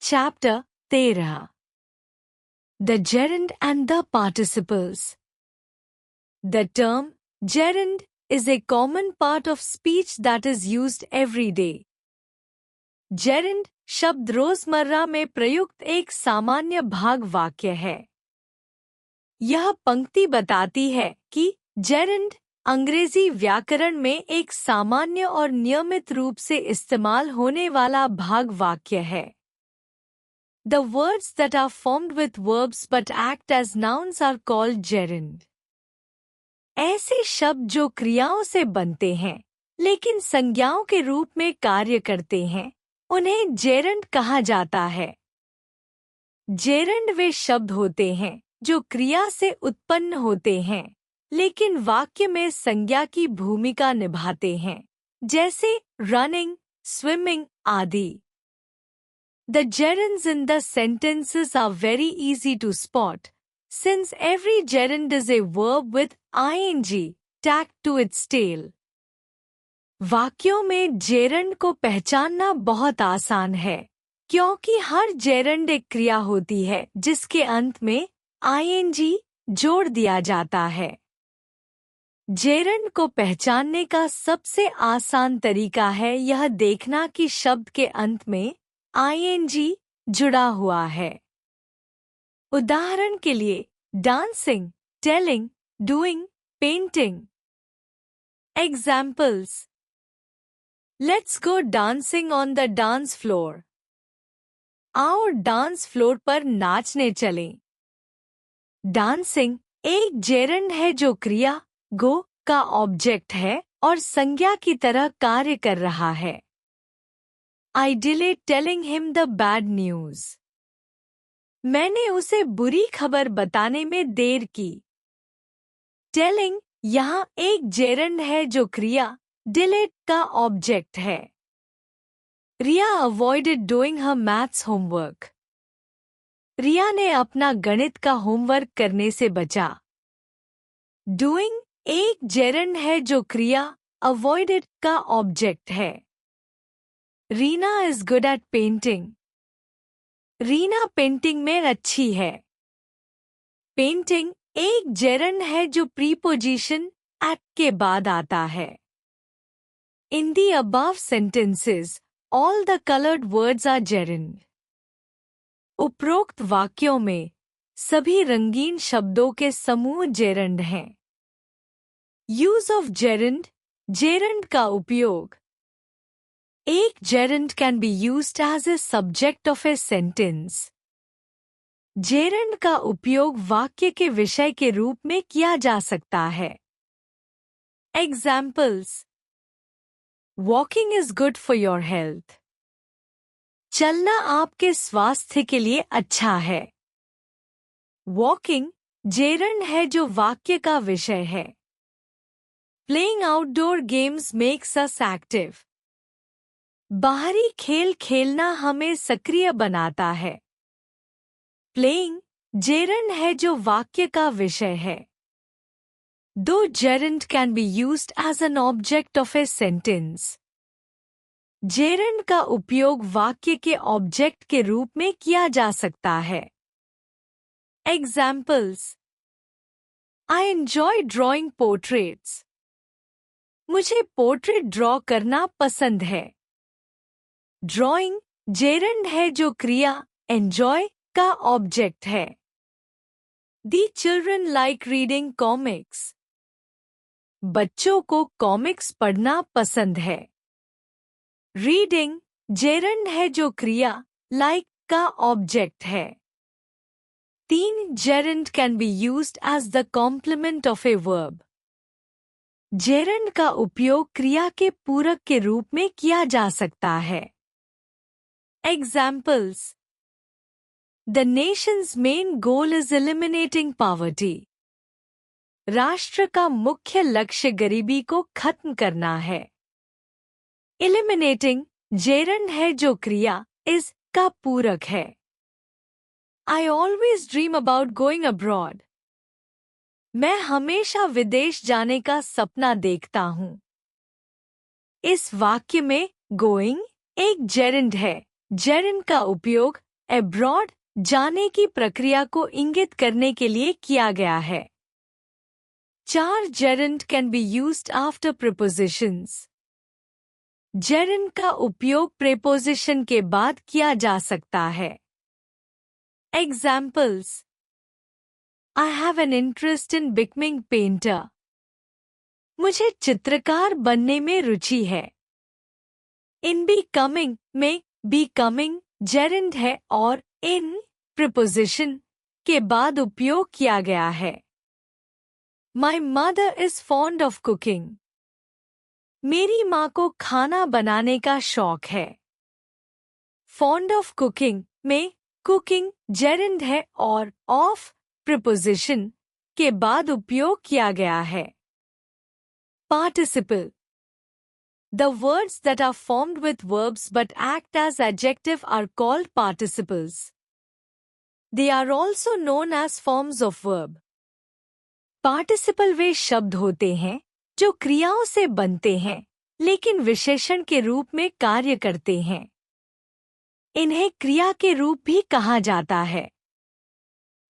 Chapter 13. The gerund and the participles. The term gerund is a common part of speech that is used every day. Gerund शब्द रोजमर्रा में प्रयुक्त एक सामान्य भाग वाक्य है। यह पंक्ति बताती है कि gerund अंग्रेजी व्याकरण में एक सामान्य और नियमित रूप से इस्तेमाल होने वाला भाग वाक्य है। The words that are formed with verbs but act as nouns are called gerund. ऐसे शब्द जो क्रियाओं से बनते हैं लेकिन संज्ञाओं के रूप में कार्य करते हैं उन्हें gerund कहा जाता है। gerund वे शब्द होते हैं जो क्रिया से उत्पन्न होते हैं लेकिन वाक्य में संज्ञा की भूमिका निभाते हैं, जैसे running, swimming आदि। The gerunds in the sentences are very easy to spot, since every gerund is a verb with ing tacked to its tail. वाक्यों में gerund को पहचानना बहुत आसान है, क्योंकि हर gerund एक क्रिया होती है जिसके अंत में ing जोड़ दिया जाता है। gerund को पहचानने का सबसे आसान तरीका है यह देखना कि शब्द के अंत में ing जुड़ा हुआ है। उदाहरण के लिए dancing, telling, doing, painting. Examples. Let's go dancing on the dance floor. आओ डांस फ्लोर पर नाचने चलें। Dancing एक gerund है जो क्रिया go का ऑब्जेक्ट है और संज्ञा की तरह कार्य कर रहा है। I delayed telling him the bad news. मैंने उसे बुरी खबर बताने में देर की। Telling यहाँ एक gerund है जो क्रिया delayed का ऑब्जेक्ट है। रिया avoided doing her maths homework. रिया ने अपना गणित का होमवर्क करने से बचा। Doing एक gerund है जो क्रिया avoided का ऑब्जेक्ट है। Reena is good at painting. Reena painting में अच्छी है। पेंटिंग एक gerund है जो प्रीपोजिशन at के बाद आता है। In the above sentences, all the colored words are gerund. उपरोक्त वाक्यों में सभी रंगीन शब्दों के समूह gerund हैं। Use of gerund, gerund का उपयोग। एक gerund can be used as a subject of a sentence. gerund का उपयोग वाक्य के विषय के रूप में किया जा सकता है। Examples. Walking is good for your health. चलना आपके स्वास्थ्य के लिए अच्छा है। Walking gerund है जो वाक्य का विषय है। Playing outdoor games makes us active. बाहरी खेल खेलना हमें सक्रिय बनाता है। Playing gerund है जो वाक्य का विषय है। दो gerund can be used as an object of a sentence. gerund का उपयोग वाक्य के ऑब्जेक्ट के रूप में किया जा सकता है। Examples. I enjoy drawing portraits. मुझे पोर्ट्रेट ड्रॉ करना पसंद है। Drawing gerund है जो क्रिया enjoy का ऑब्जेक्ट है। The children like reading comics. बच्चों को कॉमिक्स पढ़ना पसंद है। Reading gerund है जो क्रिया like का ऑब्जेक्ट है। तीन gerund can be used as the complement of a verb. gerund का उपयोग क्रिया के पूरक के रूप में किया जा सकता है। Examples. The nation's main goal is eliminating poverty. राष्ट्र का मुख्य लक्ष्य गरीबी को खत्म करना है। Eliminating gerund है जो क्रिया is का पूरक है। I always dream about going abroad. मैं हमेशा विदेश जाने का सपना देखता हूँ। इस वाक्य में going एक gerund है। gerund का उपयोग abroad जाने की प्रक्रिया को इंगित करने के लिए किया गया है। 4 gerund can be used after prepositions. gerund का उपयोग preposition के बाद किया जा सकता है। Examples: I have an interest in becoming painter. मुझे चित्रकार बनने में रुचि है। In becoming में becoming gerund है और in preposition के बाद उपयोग किया गया है। My mother is fond of cooking. मेरी माँ को खाना बनाने का शौक है। Fond of cooking में cooking gerund है और of preposition के बाद उपयोग किया गया है। Participle: The words that are formed with verbs but act as adjective are called participles. They are also known as forms of verb. Participle वे शब्द होते हैं जो क्रियाओं से बनते हैं लेकिन विशेषण के रूप में कार्य करते हैं। इन्हें क्रिया के रूप भी कहा जाता है।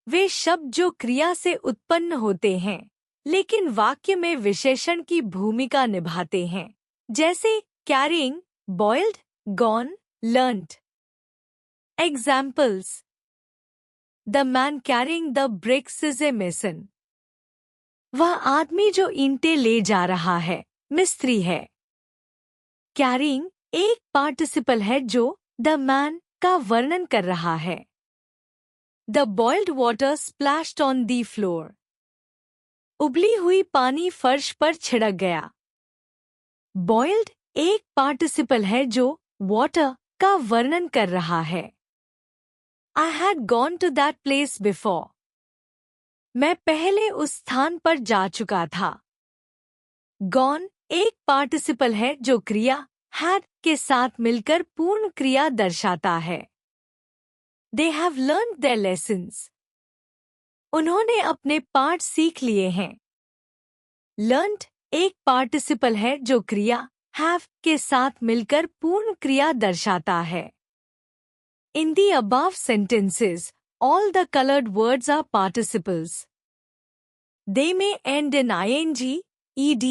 वे शब्द जो क्रिया से उत्पन्न होते हैं लेकिन वाक्य में विशेषण की भूमिका निभाते हैं, जैसे carrying, boiled, gone, learnt. Examples: The man carrying the bricks is a mason. वह आदमी जो ईंटें ले जा रहा है मिस्त्री है। Carrying एक पार्टिसिपल है जो the man का वर्णन कर रहा है। The boiled water splashed on the floor. उबली हुई पानी फर्श पर छिड़क गया। Boiled एक पार्टिसिपल है जो water का वर्णन कर रहा है। I had gone to that place before. मैं पहले उस स्थान पर जा चुका था। Gone एक पार्टिसिपल है जो क्रिया had के साथ मिलकर पूर्ण क्रिया दर्शाता है। They have learned their lessons. उन्होंने अपने पाठ सीख लिए हैं। Learnt एक पार्टिसिपल है जो क्रिया have के साथ मिलकर पूर्ण क्रिया दर्शाता है। In the above sentences, all the colored words are participles. They may end in ing, ed,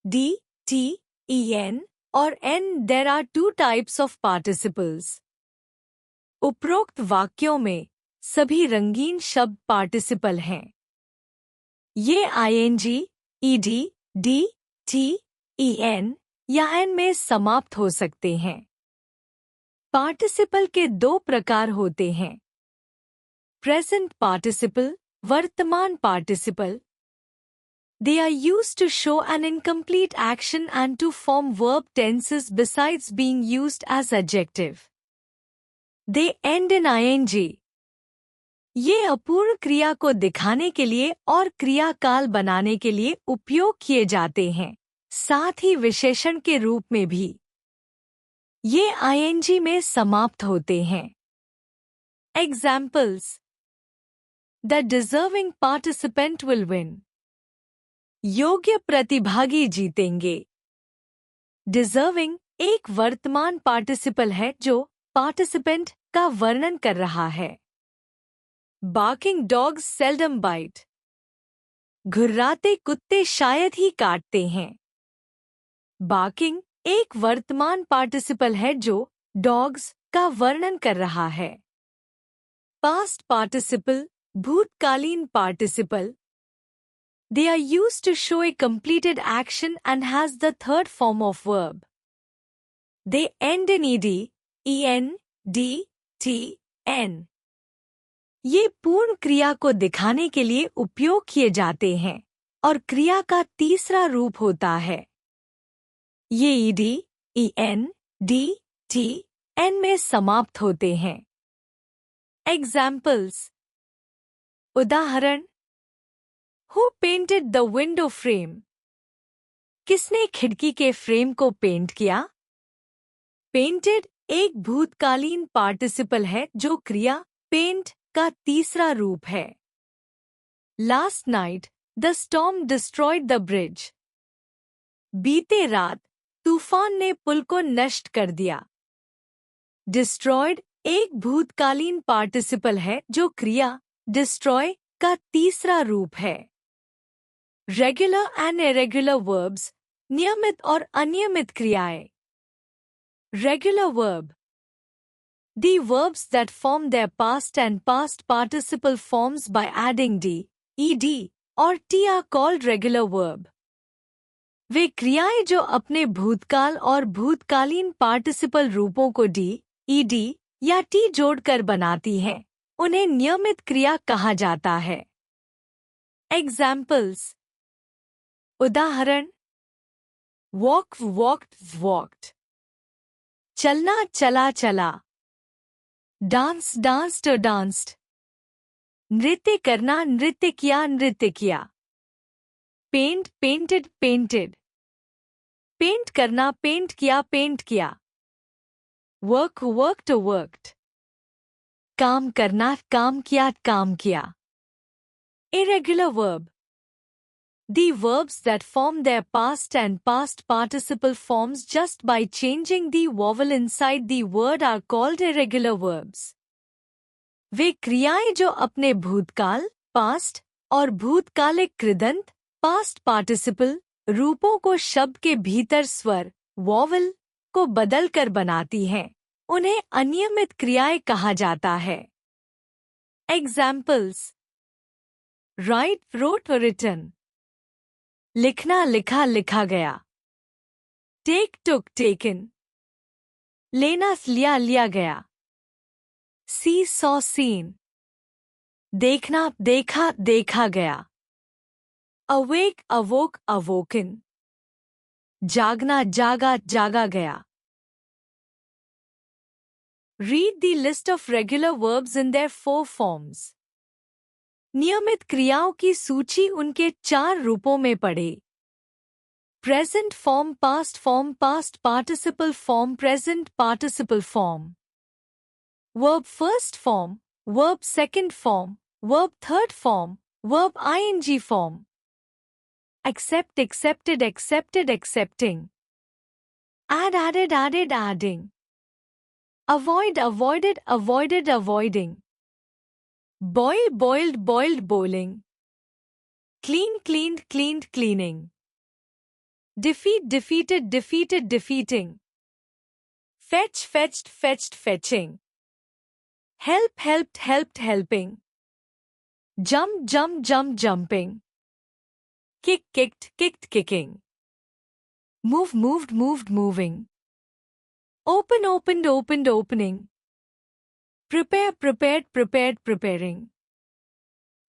d, t, en और n. There are 2 types of participles. उपरोक्त वाक्यों में सभी रंगीन शब्द पार्टिसिपल हैं। ये ing, ed, d, t, en या n में समाप्त हो सकते हैं। पार्टिसिपल के 2 प्रकार होते हैं। प्रेजेंट पार्टिसिपल, वर्तमान participle. They are used to show an incomplete action and to form verb tenses besides being used as adjective. They end in ing. ये अपूर्ण क्रिया को दिखाने के लिए और क्रिया काल बनाने के लिए उपयोग किए जाते हैं, साथ ही विशेषण के रूप में भी। ये ing में समाप्त होते हैं। Examples: The deserving participant will win. योग्य प्रतिभागी जीतेंगे। Deserving एक वर्तमान पार्टिसिपल है जो पार्टिसिपेंट का वर्णन कर रहा है। Barking dogs seldom bite. घुर्राते कुत्ते शायद ही काटते हैं। Barking एक वर्तमान पार्टिसिपल है जो dogs का वर्णन कर रहा है। Past participle, भूतकालीन participle. They are used to show a completed action and has the third form of verb. They end in ed, en, d, t, n. ये पूर्ण क्रिया को दिखाने के लिए उपयोग किए जाते हैं और क्रिया का तीसरा रूप होता है। ये ed, en, d, t, n में समाप्त होते हैं। Examples: उदाहरण: Who painted the window frame? किसने खिड़की के फ्रेम को पेंट किया? Painted एक भूतकालीन पार्टिसिपल है जो क्रिया पेंट का तीसरा रूप है। Last night, the storm destroyed the bridge. बीते रात तूफान ने पुल को नष्ट कर दिया। Destroyed एक भूतकालीन पार्टिसिपल है जो क्रिया डिस्ट्रॉय का तीसरा रूप है। रेगुलर एंड इरेगुलर वर्ब्स, नियमित और अनियमित क्रियाएं। Regular verb, the verbs that form their past and past participle forms by adding d, ed और t are called regular verb. वे क्रियाएं जो अपने भूतकाल और भूतकालीन पार्टिसिपल रूपों को d, ed या t जोड़कर बनाती हैं, उन्हें नियमित क्रिया कहा जाता है। Examples, उदाहरण, walk, walked, walked, चलना, चला, चला, डांस, danced, danced, नृत्य करना, नृत्य किया, नृत्य किया, पेंट, पेंटेड, पेंटेड, पेंट करना, पेंट किया, पेंट किया, वर्क, वर्कड, वर्कड, काम करना, काम किया, काम किया। Irregular verb, the verbs that form their past and past participle forms just by changing the vowel inside the word are called irregular verbs. वे क्रियाएं जो अपने भूतकाल, पास्ट और भूतकालिक कृदंत, पास्ट पार्टिसिपल रूपों को शब्द के भीतर स्वर, वॉवल को बदलकर बनाती हैं, उन्हें अनियमित क्रियाएं कहा जाता है। Examples, write, wrote, written, लिखना, लिखा, लिखा गया, take, took, taken, लेना, लिया, लिया गया, see, saw, seen, देखना, देखा, देखा गया, awake, awoke, awoken, जागना, जागा, जागा गया। Read the list of regular verbs in their 4 forms. नियमित क्रियाओं की सूची उनके 4 रूपों में पढ़े। Present form, past form, past participle form, present participle form. Verb first form, verb second form, verb third form, verb ING form. Accept, accepted, accepted, accepting. Add, added, added, adding. Avoid, avoided, avoided, avoiding. Boil, boiled, boiled, boiling. Clean, cleaned, cleaned, cleaning. Defeat, defeated, defeated, defeating. Fetch, fetched, fetched, fetching. Help, helped, helped, helping. Jump, jump, jump, jumping. Kick, kicked, kicked, kicking. Move, moved, moved, moving. Open, opened, opened, opening. Prepare, prepared, prepared, preparing.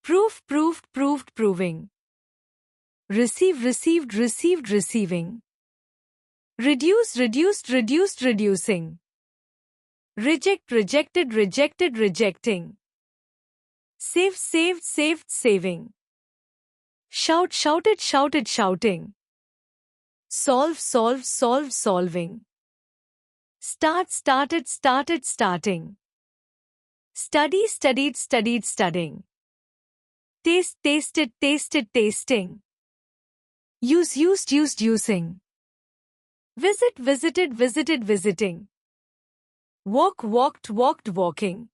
Proof, proved, proved, proving. Receive, received, received, receiving. Reduce, reduced, reduced, reducing. Reject, rejected, rejected, rejecting. Save, saved, saved, saving. Shout, shouted, shouted, shouting. Solve, solved, solved, solving. Start, started, started, starting. Study, studied, studied, studying. Taste, tasted, tasted, tasting. Use, used, used, using. Visit, visited, visited, visiting. Walk, walked, walked, walking.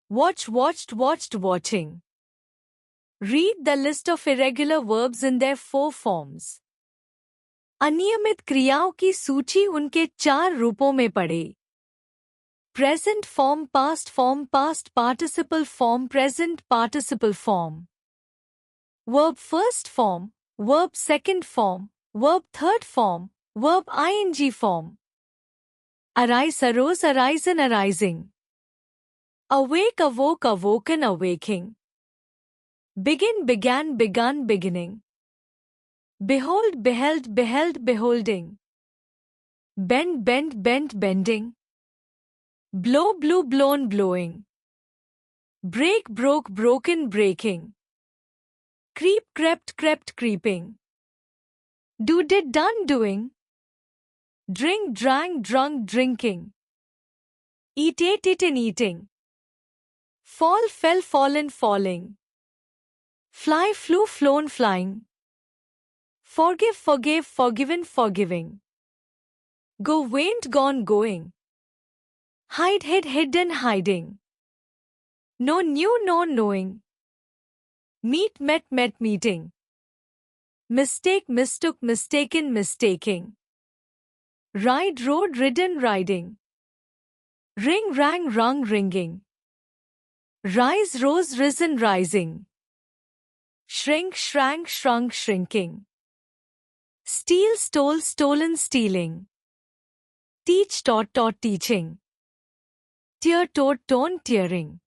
Watch, watched, watched, watching. Read the list of irregular verbs in their 4 forms. अनियमित क्रियाओं की सूची उनके 4 रूपों में पढ़े। Present form, past form, past participle form, present participle form. Verb first form, verb second form, verb third form, verb ing form. Arise, arose, arisen, arising. Awake, awoke, awoken, awaking. Begin, began, begun, beginning. Behold, beheld, beheld, beholding. Bend, bent, bent, bending. Blow, blew, blown, blowing. Break, broke, broken, breaking. Creep, crept, crept, creeping. Do, did, done, doing. Drink, drank, drunk, drinking. Eat, ate, eaten, eating. Fall, fell, fallen, falling. Fly, flew, flown, flying. Forgive, forgave, forgiven, forgiving. Go, went, gone, going. hide, hid, hidden, hiding, know, knew, know, knowing, meet, met, met, meeting, mistake, mistook, mistaken, mistaking, ride, rode, ridden, riding, ring, rang, rung, ringing, rise, rose, risen, rising, shrink, shrank, shrunk, shrinking, steal, stole, stolen, stealing, teach, taught, taught, teaching, tear, taught, torn, tearing.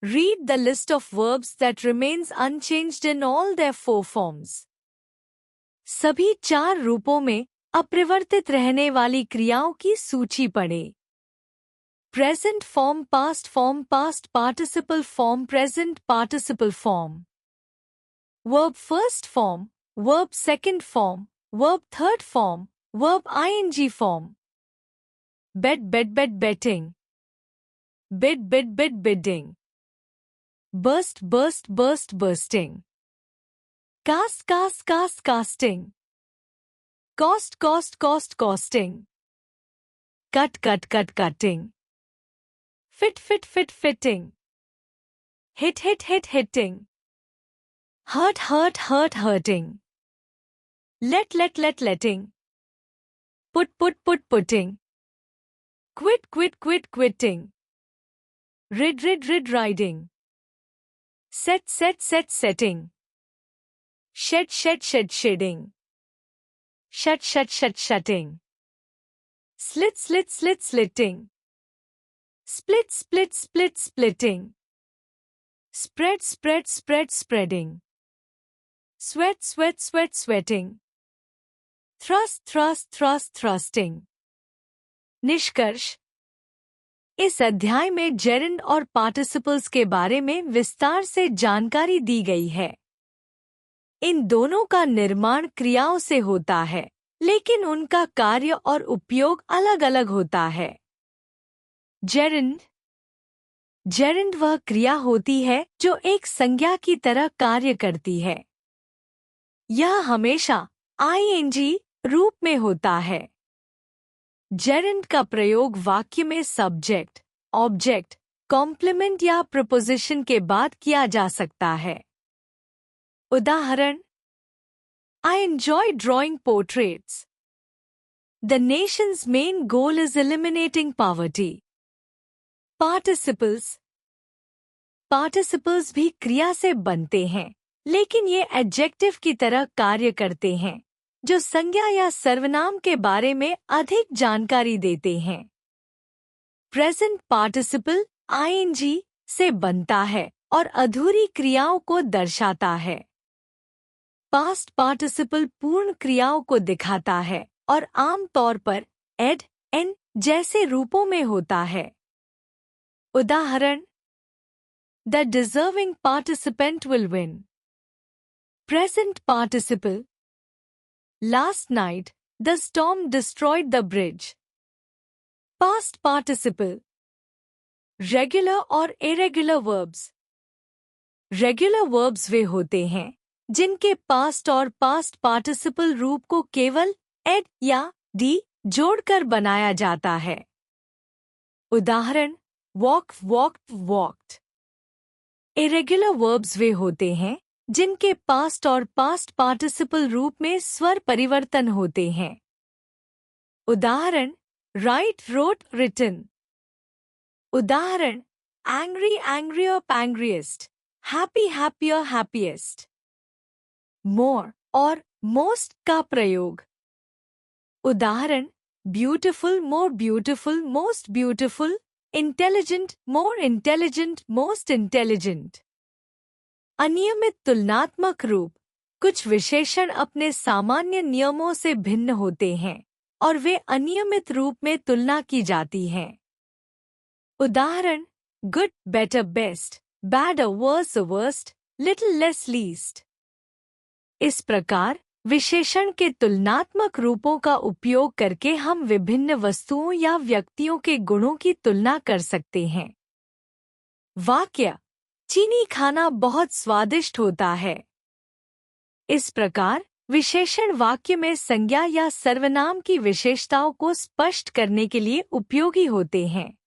Read the list of verbs that remains unchanged in all their 4 forms. सभी 4 रूपों में अपरिवर्तित रहने वाली क्रियाओं की सूची पढ़ें. Present form, past form, past participle form, present participle form. Verb first form, verb second form, verb third form, verb ing form. Bet, bet, bet, betting. Bid, bid, bid, bidding. Burst, burst, burst, bursting. Cast, cast, cast, casting. Cost, cost, cost, costing. Cut, cut, cut, cutting. Fit, fit, fit, fitting. Hit, hit, hit, hitting. Hurt, hurt, hurt, hurting. Let, let, let, letting. Put, put, put, putting. Quit, quit, quit, quitting. Rid, rid, rid, riding. Set, set, set, setting. Shed, shed, shed, shedding. Shut, shut, shut, shutting. Slit, slit, slit, slitting. Split, split, split, splitting. Spread, spread, spread, spreading. Sweat, sweat, sweat, sweating. Thrust, thrust, thrust, thrusting. निष्कर्ष. इस अध्याय में gerund और participles के बारे में विस्तार से जानकारी दी गई है. इन दोनों का निर्माण क्रियाओं से होता है, लेकिन उनका कार्य और उपयोग अलग-अलग होता है. जेरेंड वह क्रिया होती है जो एक संज्ञा की तरह कार्य करती है. यह हमेशा ing रूप में होता है. जेरेंड का प्रयोग वाक्य में सब्जेक्ट, ऑब्जेक्ट, कॉम्प्लीमेंट या प्रपोजिशन के बाद किया जा सकता है. उदाहरण: I enjoy drawing portraits. The nation's main goal is eliminating poverty. Participles भी क्रिया से बनते हैं, लेकिन ये एडजेक्टिव की तरह कार्य करते हैं, जो संज्ञा या सर्वनाम के बारे में अधिक जानकारी देते हैं. प्रेजेंट पार्टिसिपल ing से बनता है और अधूरी क्रियाओं को दर्शाता है. पास्ट पार्टिसिपल पूर्ण क्रियाओं को दिखाता है और आम तौर पर एड, एन जैसे रूपों में होता है. उदाहरण: The deserving participant will win. Present participle. Last night, the storm destroyed the bridge. Past participle. Regular और irregular verbs. Regular verbs वे होते हैं जिनके पास्ट और पास्ट पार्टिसिपल रूप को केवल एड या डी जोड़कर बनाया जाता है. उदाहरण: walk, walked, walked. Irregular verbs वे होते हैं जिनके पास्ट और पास्ट पार्टिसिपल रूप में स्वर परिवर्तन होते हैं. उदाहरण: write, wrote, written. उदाहरण: angry, angrier, angriest. happy, happier, happiest. more और most का प्रयोग. उदाहरण: beautiful, more beautiful, most beautiful. intelligent, more intelligent, most intelligent. अनियमित तुलनात्मक रूप. कुछ विशेषण अपने सामान्य नियमों से भिन्न होते हैं और वे अनियमित रूप में तुलना की जाती हैं. उदाहरण: good, better, best. bad, worse, worst. little, less, least. इस प्रकार विशेषण के तुलनात्मक रूपों का उपयोग करके हम विभिन्न वस्तुओं या व्यक्तियों के गुणों की तुलना कर सकते हैं. वाक्य: चीनी खाना बहुत स्वादिष्ट होता है. इस प्रकार विशेषण वाक्य में संज्ञा या सर्वनाम की विशेषताओं को स्पष्ट करने के लिए उपयोगी होते हैं।